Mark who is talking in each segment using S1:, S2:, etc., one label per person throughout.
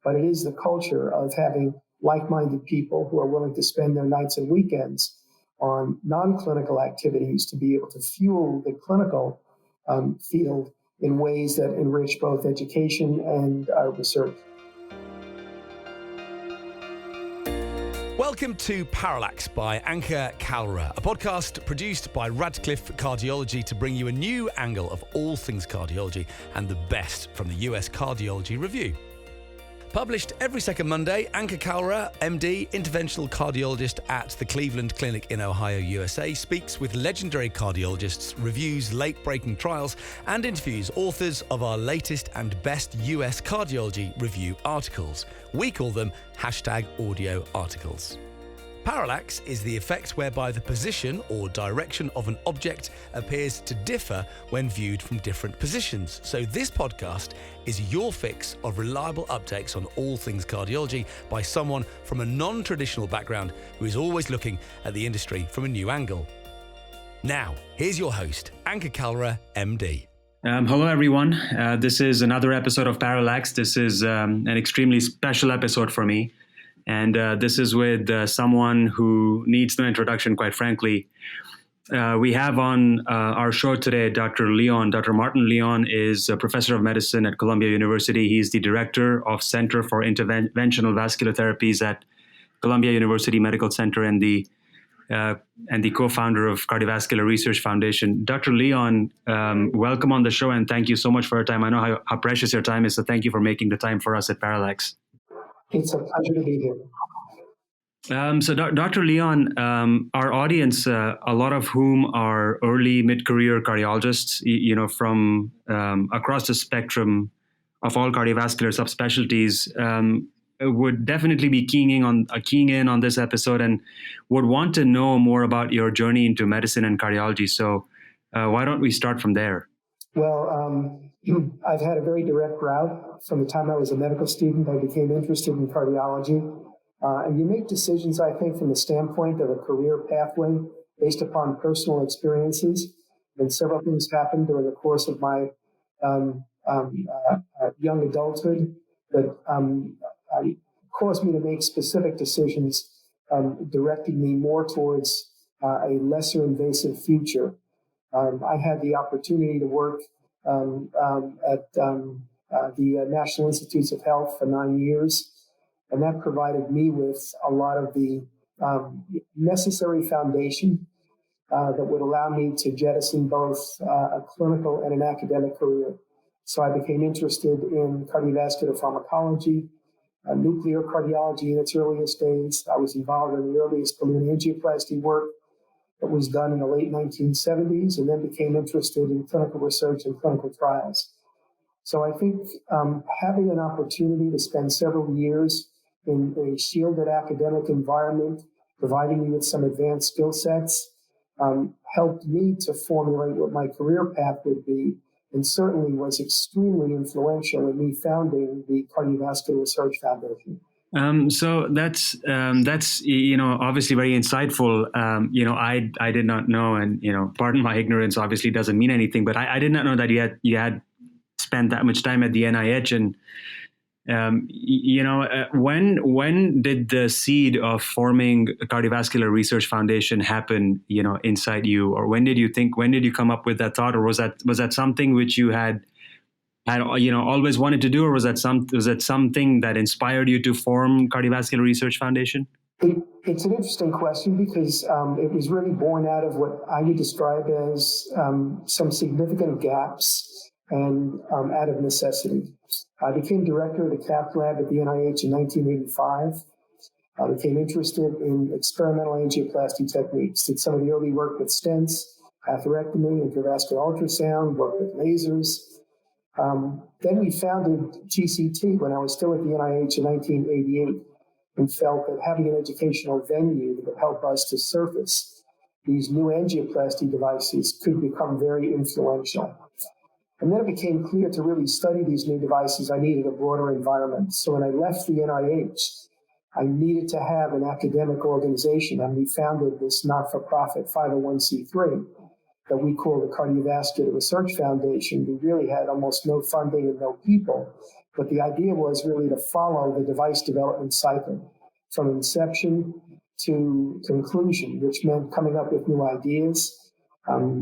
S1: but it is the culture of having like-minded people who are willing to spend their nights and weekends on non-clinical activities to be able to fuel the clinical field in ways that enrich both education and research.
S2: Welcome to Parallax by Ankur Kalra, a podcast produced by Radcliffe Cardiology to bring you a new angle of all things cardiology and the best from the US Cardiology Review. Published every second Monday, Ankur Kalra, MD, interventional cardiologist at the Cleveland Clinic in Ohio, USA, speaks with legendary cardiologists, reviews late-breaking trials, and interviews authors of our latest and best US Cardiology Review articles. We call them #audio articles. Parallax is the effect whereby the position or direction of an object appears to differ when viewed from different positions. So this podcast is your fix of reliable updates on all things cardiology by someone from a non-traditional background who is always looking at the industry from a new angle. Now, here's your host, Ankur Kalra, MD.
S3: Hello, everyone. This is another episode of Parallax. This is an extremely special episode for me. And this is with someone who needs no introduction, quite frankly. We have on our show today Dr. Leon. Dr. Martin Leon is a professor of medicine at Columbia University. He's the director of Center for Interventional Vascular Therapies at Columbia University Medical Center and the co-founder of Cardiovascular Research Foundation. Dr. Leon, welcome on the show, and thank you so much for your time. I know how precious your time is, so thank you for making the time for us at Parallax.
S1: It's a pleasure to be here.
S3: So Dr. Leon, our audience, a lot of whom are early mid-career cardiologists, from across the spectrum of all cardiovascular subspecialties, would definitely be keying in on this episode and would want to know more about your journey into medicine and cardiology. So why don't we start from there?
S1: Well, I've had a very direct route. From the time I was a medical student, I became interested in cardiology. And you make decisions, I think, from the standpoint of a career pathway based upon personal experiences. And several things happened during the course of my young adulthood that caused me to make specific decisions, directing me more towards a lesser invasive future. I had the opportunity to work at the National Institutes of Health for 9 years, and that provided me with a lot of the necessary foundation that would allow me to jettison both a clinical and an academic career. So I became interested in cardiovascular pharmacology, nuclear cardiology in its earliest days. I was involved in the earliest balloon angioplasty work that was done in the late 1970s, and then became interested in clinical research and clinical trials. So I think having an opportunity to spend several years in a shielded academic environment, providing me with some advanced skill sets, helped me to formulate what my career path would be, and certainly was extremely influential in me founding the Cardiovascular Research Foundation.
S3: So that's obviously very insightful. I did not know, and pardon my ignorance, obviously doesn't mean anything, but I did not know that you had spent that much time at the NIH. And when did the seed of forming a Cardiovascular Research Foundation happen? Inside you, or when did you come up with that thought, or was that something which you had always wanted to do, or was that something that inspired you to form Cardiovascular Research Foundation?
S1: It's an interesting question because it was really born out of what I would describe as some significant gaps and out of necessity. I became director of the cath lab at the NIH in 1985. I became interested in experimental angioplasty techniques, did some of the early work with stents, atherectomy, intravascular ultrasound, worked with lasers. Then we founded TCT when I was still at the NIH in 1988 and felt that having an educational venue that would help us to surface these new angioplasty devices could become very influential. And then it became clear to really study these new devices, I needed a broader environment. So when I left the NIH, I needed to have an academic organization, and we founded this not-for-profit 501c3 that we call the Cardiovascular Research Foundation. We really had almost no funding and no people, But the idea was really to follow the device development cycle from inception to conclusion, which meant coming up with new ideas,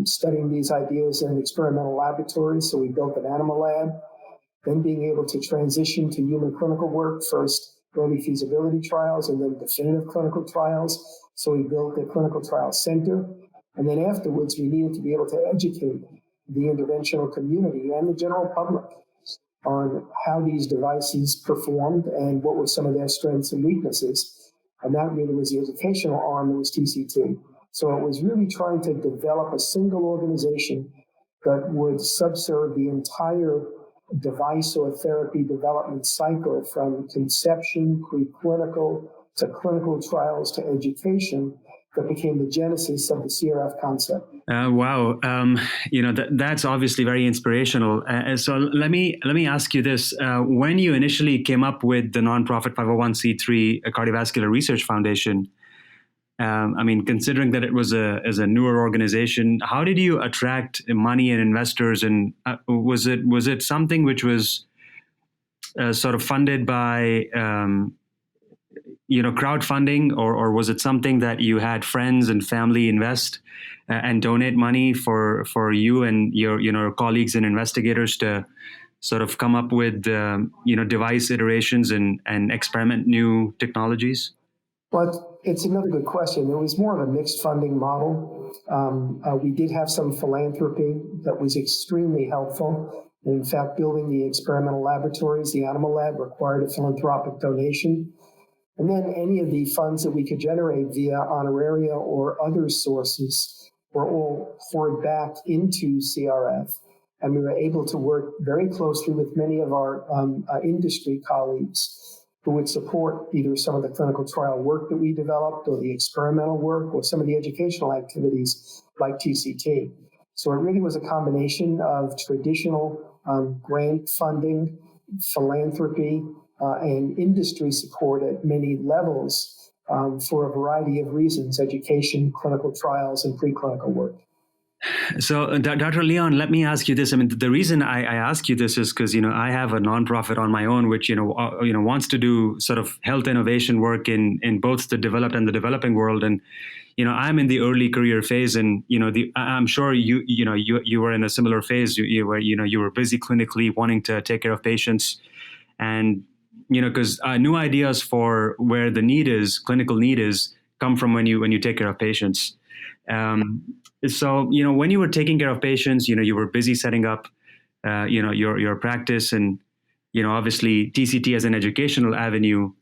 S1: studying these ideas in experimental laboratories. So we built an animal lab, then being able to transition to human clinical work, first early feasibility trials and then definitive clinical trials. So we built a clinical trial center. And then afterwards, we needed to be able to educate the interventional community and the general public on how these devices performed and what were some of their strengths and weaknesses. And that really was the educational arm that was TCT. So it was really trying to develop a single organization that would subserve the entire device or therapy development cycle from conception, preclinical, to clinical trials, to education, that became the genesis of the CRF concept.
S3: Wow, that's obviously very inspirational. So let me ask you this: when you initially came up with the nonprofit 501c3 Cardiovascular Research Foundation, considering that it was a newer organization, how did you attract money and investors? And was it something which was sort of funded by crowdfunding, or was it something that you had friends and family invest and donate money for you and your colleagues and investigators to sort of come up with device iterations and experiment new technologies?
S1: Well, it's another good question. It was more of a mixed funding model. We did have some philanthropy that was extremely helpful. In fact, building the experimental laboratories, the animal lab, required a philanthropic donation. And then any of the funds that we could generate via honoraria or other sources were all poured back into CRF. And we were able to work very closely with many of our industry colleagues who would support either some of the clinical trial work that we developed or the experimental work or some of the educational activities like TCT. So it really was a combination of traditional grant funding, philanthropy, and industry support at many levels for a variety of reasons: education, clinical trials, and preclinical work.
S3: So, Dr. Leon, let me ask you this. The reason I ask you this is because, I have a nonprofit on my own, which, wants to do sort of health innovation work in both the developed and the developing world. And, I'm in the early career phase, and, I'm sure you were in a similar phase. You were busy clinically wanting to take care of patients, and because new ideas for where the need is, clinical need is, come from when you take care of patients. So when you were taking care of patients, you were busy setting up, your practice, and obviously TCT as an educational avenue.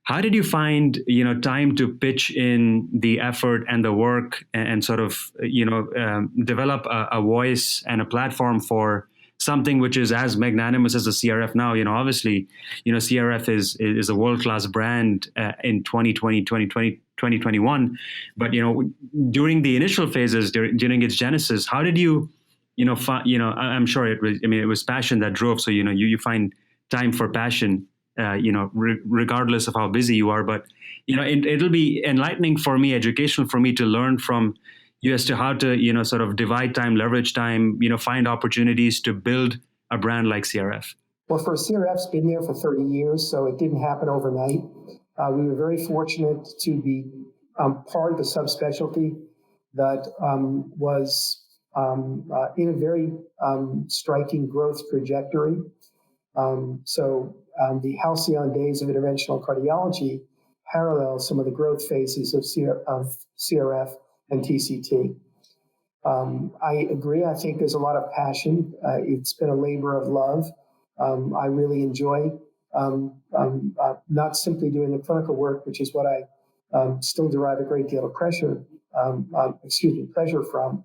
S3: How did you find time to pitch in the effort and the work and sort of develop a voice and a platform for something which is as magnanimous as the CRF now? Obviously, CRF is a world-class brand in 2021. But, during the initial phases, during its genesis, how did you, I'm sure it was passion that drove. So, you find time for passion, regardless of how busy you are. But, it'll be enlightening for me, educational for me to learn from you as to how to, sort of divide time, leverage time, find opportunities to build a brand like CRF.
S1: Well, CRF's been there for 30 years, so it didn't happen overnight. We were very fortunate to be part of the subspecialty that was in a very striking growth trajectory. The halcyon days of interventional cardiology parallel some of the growth phases of CRF and TCT. I agree. I think there's a lot of passion. It's been a labor of love. I really enjoy not simply doing the clinical work, which is what I still derive a great deal of pleasure from,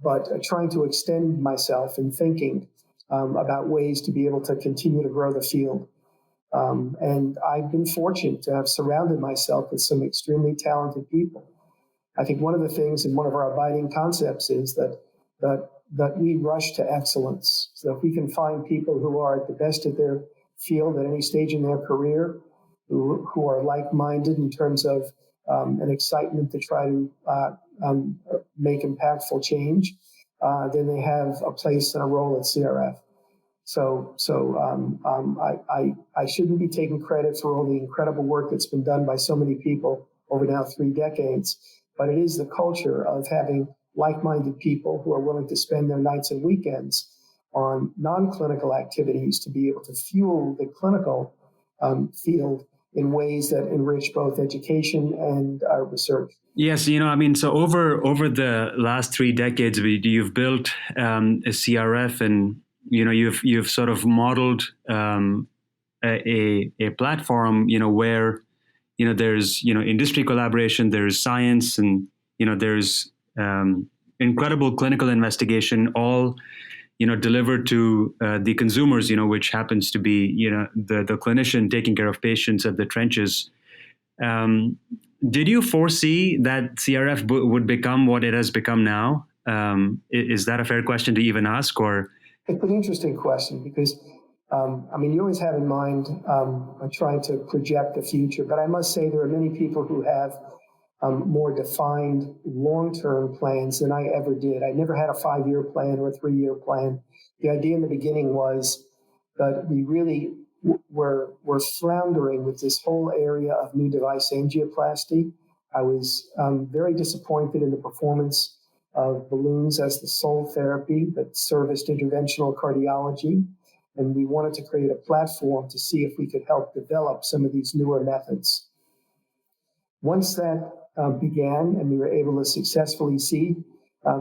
S1: but trying to extend myself in thinking about ways to be able to continue to grow the field. And I've been fortunate to have surrounded myself with some extremely talented people. I think one of the things and one of our abiding concepts is that we rush to excellence. So if we can find people who are at the best of their field at any stage in their career, who are like-minded in terms of an excitement to try to make impactful change, then they have a place and a role at CRF. I shouldn't be taking credit for all the incredible work that's been done by so many people over now 3 decades, but it is the culture of having like-minded people who are willing to spend their nights and weekends on non-clinical activities to be able to fuel the clinical field in ways that enrich both education and research.
S3: Yes, so over the last 3 decades, you've built a CRF, and you've sort of modeled a platform, where there's industry collaboration, there's science, and there's incredible clinical investigation, all delivered to the consumers, which happens to be the clinician taking care of patients at the trenches. Did you foresee that CRF would become what it has become now? Is that a fair question to even ask, or?
S1: It's an interesting question because, you always have in mind trying to project the future, but I must say there are many people who have more defined long-term plans than I ever did. I never had a 5-year plan or a 3-year plan. The idea in the beginning was that we really were floundering with this whole area of new device angioplasty. I was very disappointed in the performance of balloons as the sole therapy that serviced interventional cardiology. And we wanted to create a platform to see if we could help develop some of these newer methods. Once that began and we were able to successfully see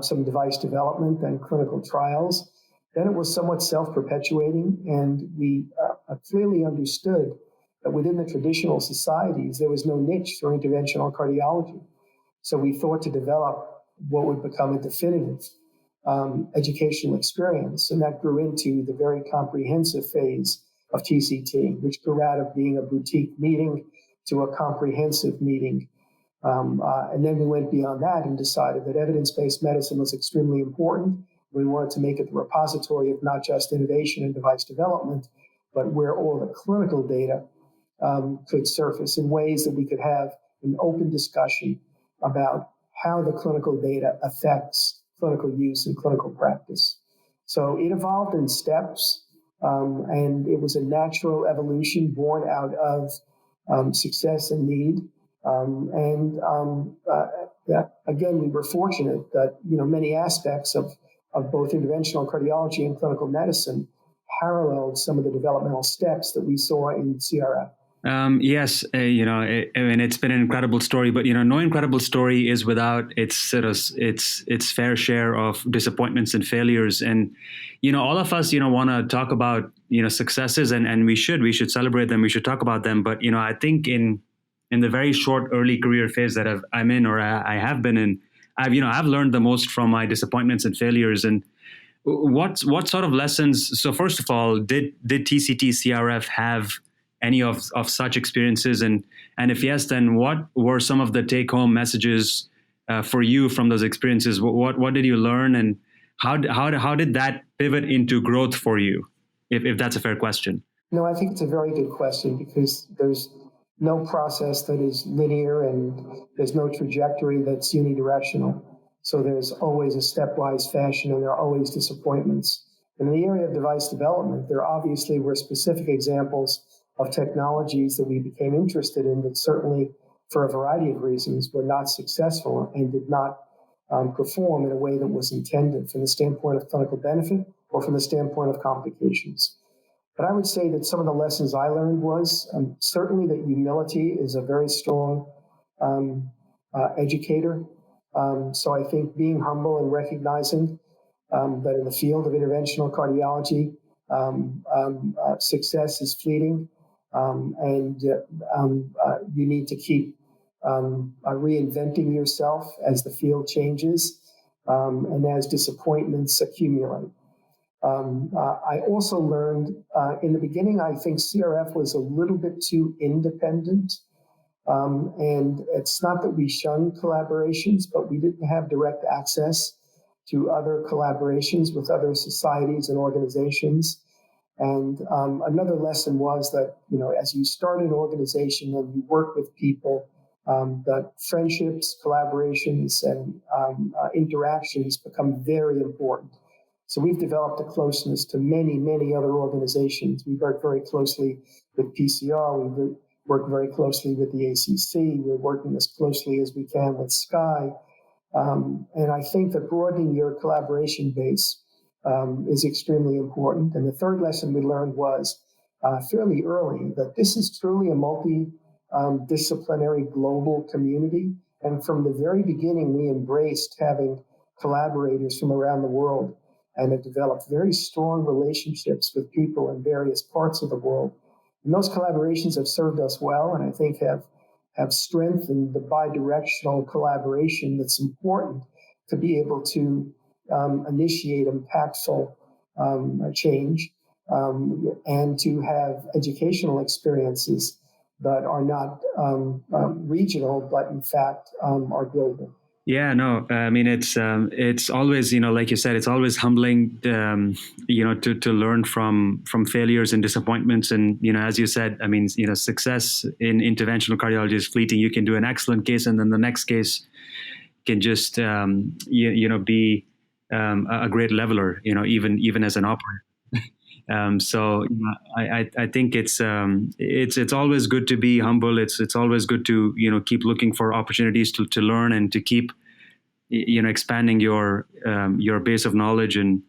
S1: some device development and clinical trials, then it was somewhat self-perpetuating, and we clearly understood that within the traditional societies, there was no niche for interventional cardiology. So we thought to develop what would become a definitive educational experience, and that grew into the very comprehensive phase of TCT, which grew out of being a boutique meeting to a comprehensive meeting. And then we went beyond that and decided that evidence-based medicine was extremely important. We wanted to make it the repository of not just innovation and device development, but where all the clinical data could surface in ways that we could have an open discussion about how the clinical data affects clinical use and clinical practice. So it evolved in steps, and it was a natural evolution born out of success and need. Again, we were fortunate that many aspects of both interventional cardiology and clinical medicine paralleled some of the developmental steps that we saw in CRF.
S3: Yes, it's been an incredible story, but no incredible story is without its fair share of disappointments and failures. And all of us want to talk about successes, and we should celebrate them. We should talk about them. But I think in the very short early career phase that I'm in, or I have been in, I've learned the most from my disappointments and failures. And what sort of lessons? So first of all, did TCT CRF have any of such experiences? And if yes, then what were some of the take-home messages for you from those experiences? What did you learn, and how did that pivot into growth for you? If that's a fair question.
S1: No, I think it's a very good question, because there's no process that is linear and there's no trajectory that's unidirectional. So there's always a stepwise fashion, and there are always disappointments. In the area of device development, there obviously were specific examples of technologies that we became interested in that certainly, for a variety of reasons, were not successful and did not perform in a way that was intended from the standpoint of clinical benefit or from the standpoint of complications. But I would say that some of the lessons I learned was certainly that humility is a very strong educator. So I think being humble and recognizing that in the field of interventional cardiology, success is fleeting, and you need to keep reinventing yourself as the field changes and as disappointments accumulate. I also learned in the beginning, I think CRF was a little bit too independent. And it's not that we shunned collaborations, but we didn't have direct access to other collaborations with other societies and organizations. And another lesson was that, as you start an organization and you work with people, that friendships, collaborations, and interactions become very important. So we've developed a closeness to many, many other organizations. We work very closely with PCR. We work very closely with the ACC. We're working as closely as we can with SCI. And I think that broadening your collaboration base is extremely important. And the third lesson we learned was fairly early that this is truly a multi-disciplinary global community. And from the very beginning, we embraced having collaborators from around the world and have developed very strong relationships with people in various parts of the world. And those collaborations have served us well, and I think have strengthened the bi-directional collaboration that's important to be able to initiate impactful change and to have educational experiences that are not regional, but in fact are global.
S3: Yeah, no, I mean, it's always, like you said, it's always humbling, to learn from failures and disappointments. And, as you said, I mean, success in interventional cardiology is fleeting. You can do an excellent case, and then the next case can just, be a great leveler, even as an operator. So I think it's always good to be humble. It's always good to keep looking for opportunities to learn and to keep expanding your base of knowledge and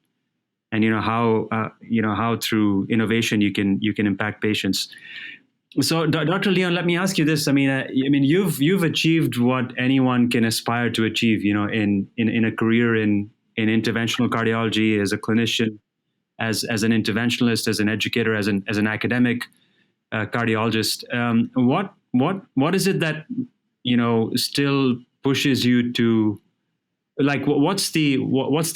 S3: how through innovation you can impact patients. So Dr. Leon, let me ask you this. I mean you've achieved what anyone can aspire to achieve. In a career in interventional cardiology, as a clinician, as an interventionalist, as an educator, as an academic cardiologist. What is it that still pushes you to, like, what's the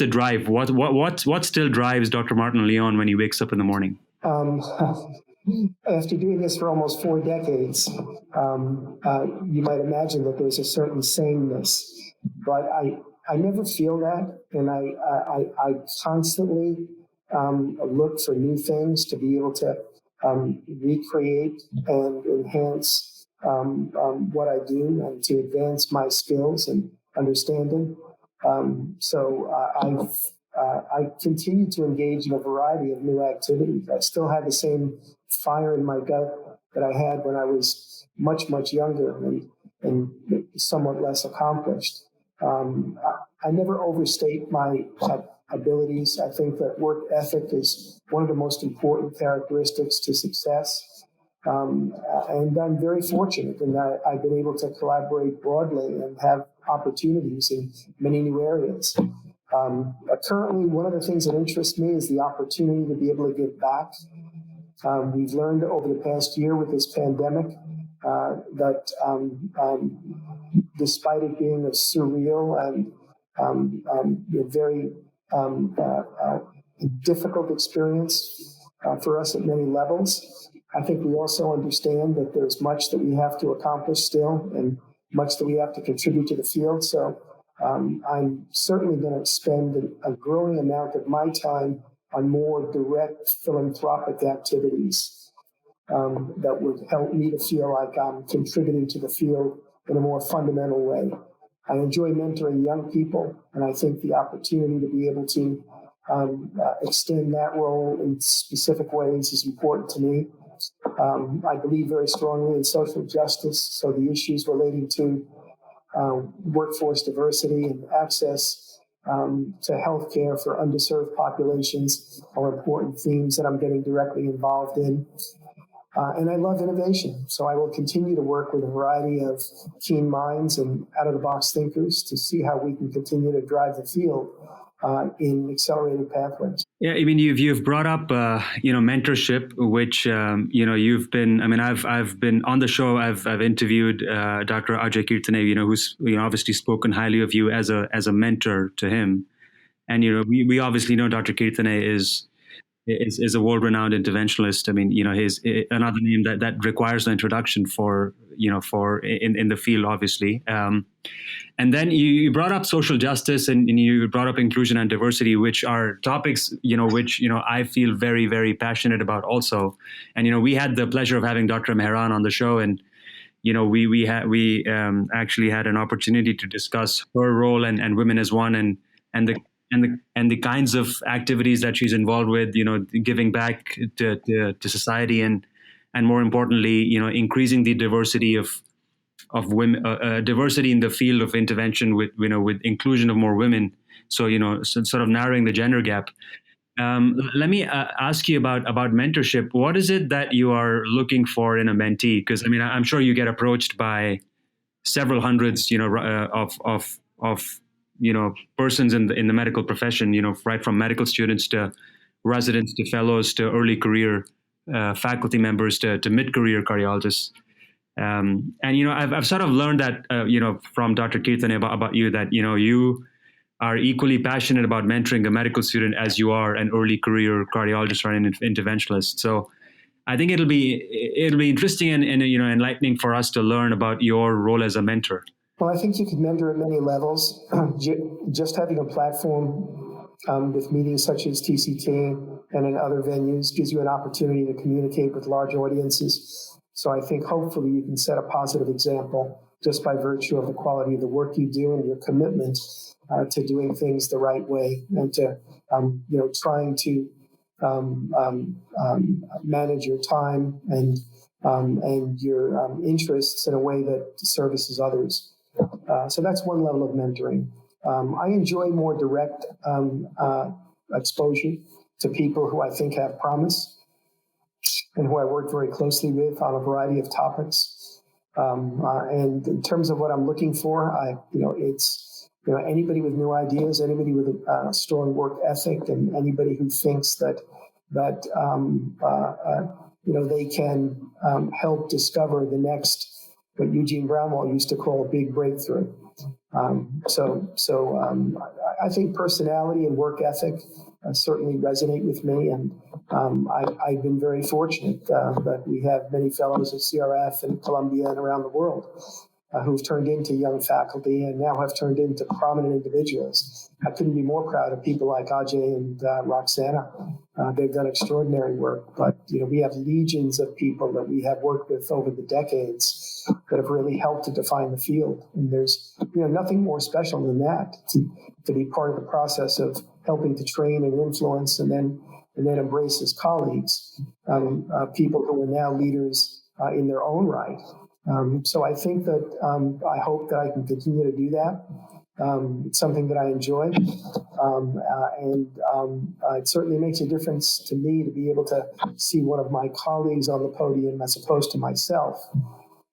S3: drive? What still drives Dr. Martin Leon when he wakes up in the morning?
S1: After doing this for almost 4 decades, you might imagine that there's a certain sameness, but I never feel that, and I constantly look for new things to be able to recreate and enhance what I do and to advance my skills and understanding. So I continue to engage in a variety of new activities. I still have the same fire in my gut that I had when I was much, much younger and somewhat less accomplished. I never overstate my abilities. I think that work ethic is one of the most important characteristics to success. And I'm very fortunate in that I've been able to collaborate broadly and have opportunities in many new areas. Currently, one of the things that interests me is the opportunity to be able to give back. We've learned over the past year with this pandemic that despite it being a surreal and very difficult experience for us at many levels, I think we also understand that there's much that we have to accomplish still and much that we have to contribute to the field. So I'm certainly going to spend a growing amount of my time on more direct philanthropic activities that would help me to feel like I'm contributing to the field in a more fundamental way. I enjoy mentoring young people, and I think the opportunity to be able to extend that role in specific ways is important to me. I believe very strongly in social justice, so the issues relating to workforce diversity and access to healthcare for underserved populations are important themes that I'm getting directly involved in. And I love innovation, so I will continue to work with a variety of keen minds and out-of-the-box thinkers to see how we can continue to drive the field in accelerated pathways.
S3: Yeah, I mean, you've brought up mentorship, which you've been. I mean, I've been on the show. I've interviewed Dr. Ajay Kirtane, who's obviously spoken highly of you as a mentor to him, and we obviously know Dr. Kirtane is a world-renowned interventionalist. I mean, his another name that requires an introduction for in the field, obviously. And then you brought up social justice and you brought up inclusion and diversity, which are topics, which I feel very, very passionate about also. And we had the pleasure of having Dr. Mehran on the show, and we actually had an opportunity to discuss her role and Women as One and the and the kinds of activities that she's involved with, giving back to society, and more importantly, increasing the diversity of women, diversity in the field of intervention with inclusion of more women. So, sort of narrowing the gender gap. Let me ask you about mentorship. What is it that you are looking for in a mentee? Because I'm sure you get approached by several hundreds, of persons in the medical profession. Right from medical students to residents to fellows to early career faculty members to mid-career cardiologists. And I've sort of learned that from Dr. Kirtane about you, that you are equally passionate about mentoring a medical student as you are an early career cardiologist or an interventionalist. So I think it'll be interesting and enlightening for us to learn about your role as a mentor.
S1: Well, I think you can mentor at many levels. Just having a platform with meetings such as TCT and in other venues gives you an opportunity to communicate with large audiences. So I think hopefully you can set a positive example just by virtue of the quality of the work you do and your commitment to doing things the right way, and to trying to manage your time and your interests in a way that services others. So that's one level of mentoring. I enjoy more direct exposure to people who I think have promise and who I work very closely with on a variety of topics. And in terms of what I'm looking for, it's anybody with new ideas, anybody with a strong work ethic, and anybody who thinks that they can help discover the next, what Eugene Brownwell used to call a big breakthrough. I think personality and work ethic certainly resonate with me, and I've been very fortunate that we have many fellows at CRF and Columbia and around the world who've turned into young faculty and now have turned into prominent individuals. I couldn't be more proud of people like Ajay and Roxana. They've done extraordinary work, but we have legions of people that we have worked with over the decades that have really helped to define the field. And there's nothing more special than that, to be part of the process of helping to train and influence and then embrace as colleagues people who are now leaders in their own right. So I think that I hope that I can continue to do that. It's something that I enjoy, and it certainly makes a difference to me to be able to see one of my colleagues on the podium as opposed to myself.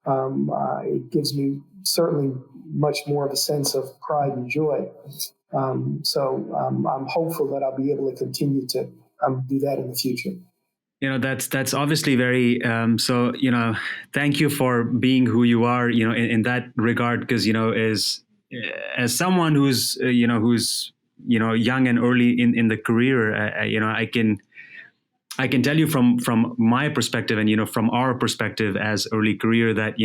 S1: It gives me certainly much more of a sense of pride and joy. So I'm hopeful that I'll be able to continue to do that in the future.
S3: That's obviously very, so, thank you for being who you are, in that regard, because, as someone who's young and early in the career, I can tell you from my perspective and, from our perspective as early career that,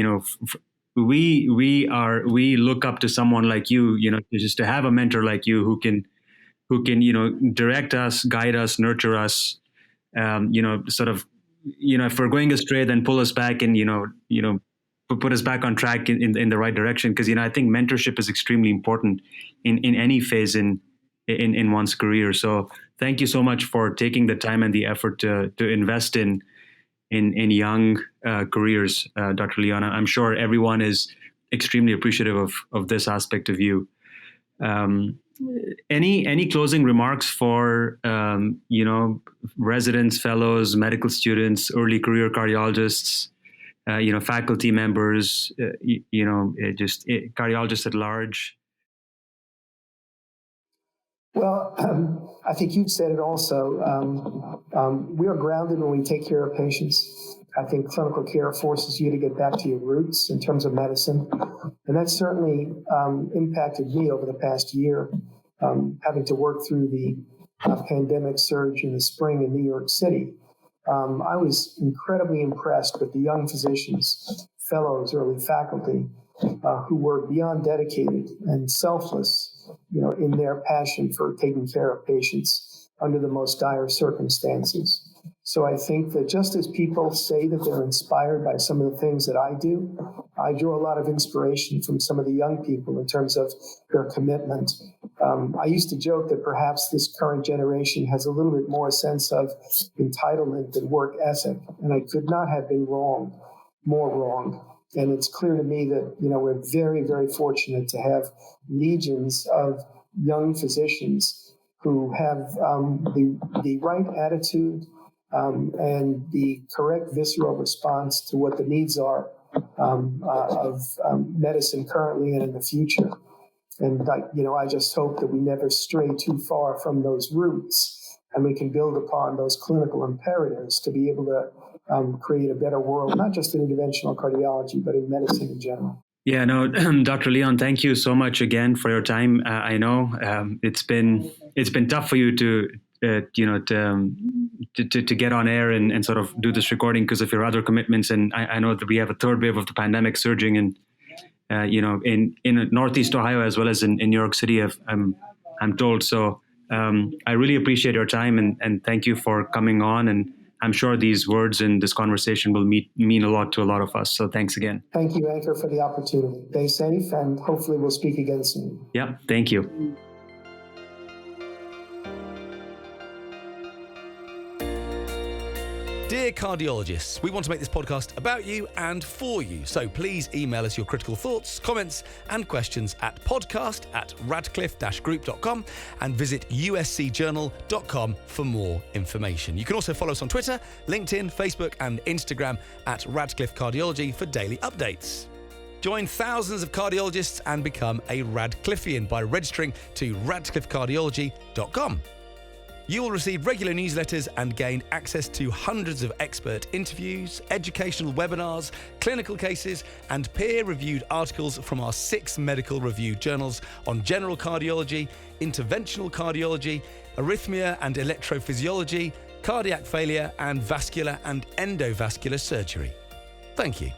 S3: we look up to someone like you, just to have a mentor like you who can, direct us, guide us, nurture us, sort of, if we're going astray, then pull us back and, put us back on track in the right direction. Because, I think mentorship is extremely important in any phase in one's career. So thank you so much for taking the time and the effort to invest in young careers, Dr. Leon. I'm sure everyone is extremely appreciative of this aspect of you. Any closing remarks for residents, fellows, medical students, early career cardiologists, faculty members, just cardiologists at large?
S1: Well, I think you've said it also. We are grounded when we take care of patients. I think clinical care forces you to get back to your roots in terms of medicine. And that certainly impacted me over the past year, having to work through the pandemic surge in the spring in New York City. I was incredibly impressed with the young physicians, fellows, early faculty, who were beyond dedicated and selfless, in their passion for taking care of patients under the most dire circumstances. So I think that just as people say that they're inspired by some of the things that I do, I draw a lot of inspiration from some of the young people in terms of their commitment. I used to joke that perhaps this current generation has a little bit more sense of entitlement than work ethic, and I could not have been more wrong. And it's clear to me that, we're very, very fortunate to have legions of young physicians who have the right attitude and the correct visceral response to what the needs are of medicine currently and in the future. And I just hope that we never stray too far from those roots, and we can build upon those clinical imperatives to be able to create a better world, not just in interventional cardiology, but in medicine in general.
S3: Yeah, no, Dr. Leon, thank you so much again for your time. I know it's been tough for you to get on air and sort of do this recording because of your other commitments. And I know that we have a third wave of the pandemic surging in Northeast Ohio as well as in New York City, I'm told. So I really appreciate your time and thank you for coming on. And I'm sure these words and this conversation will mean a lot to a lot of us. So thanks again.
S1: Thank you, Ankur, for the opportunity. Stay safe, and hopefully we'll speak again soon.
S3: Yeah, thank you.
S2: Dear cardiologists, we want to make this podcast about you and for you. So please email us your critical thoughts, comments and questions at podcast@radcliffe-group.com and visit uscjournal.com for more information. You can also follow us on Twitter, LinkedIn, Facebook and Instagram at Radcliffe Cardiology for daily updates. Join thousands of cardiologists and become a Radcliffean by registering to radcliffecardiology.com. You will receive regular newsletters and gain access to hundreds of expert interviews, educational webinars, clinical cases, and peer-reviewed articles from our 6 medical review journals on general cardiology, interventional cardiology, arrhythmia and electrophysiology, cardiac failure, and vascular and endovascular surgery. Thank you.